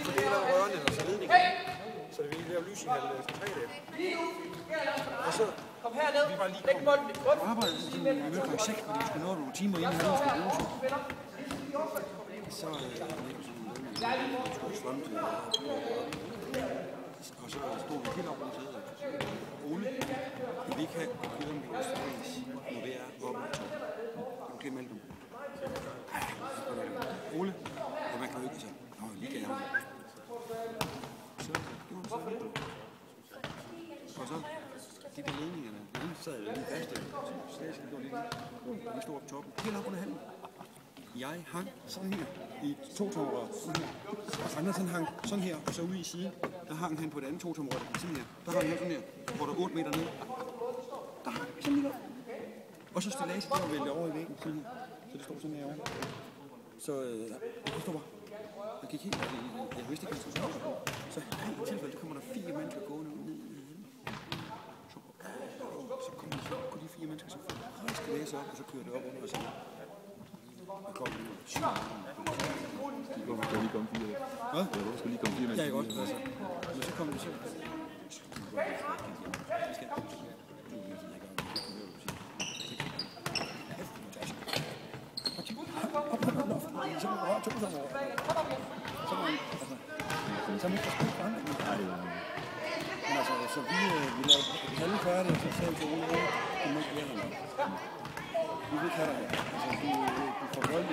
fordeler rørene og så ledningen. Så det vil lave lys i halv 3 dage. Og så kom herned. Læg bolden i bund. arbejder vi med kl. 6, fordi vi skulle nå nogle timer inden vi skulle bruge. Så strøm til og så stod vi helt op og sagde, Ole, kan vi ikke have køren på Østerlæs, når det er oppe på top? Kan du glemme alt dem? Ole, og man kan jo ikke sige, lige gerne. Så gjorde han så lidt. Og så de der ledningerne, den sad jo lige fast der. Så jeg gjorde lige stod op på toppen. Helt op under handen. Jeg hang sådan her i 2-tomrør, sådan her. Og Andersen hang sådan her, og så ude i siden, der hang han på det andet 2-tomrør, sådan her. Der hang han sådan her, hvor der 8 meter ned. Der hang sådan lige op. Og så stillaset, der var væltet over i væggen, sådan her. Så det stod sådan herovre. Så jeg stod bare. Jeg gik helt, jeg vidste ikke, hvad jeg skulle på. Så i tilfælde, der kommer der 4 mennesker gående ud ned i den. Så kunne de 4 mennesker så få læse op, og så kører det op under og sådan. Og kom lige ud. Hvorfor skal lige komme 4? Hvad? Ja, hvorfor skal lige komme 4 mennesker? Ja, ikke også. Altså. Men så kom det så. Så ikke forstået for ham. Men altså, så vi lavede halve færdige, og så sagde vi til Ole, du må ikke være her. Vi vil ikke have dig. Altså, du får vold.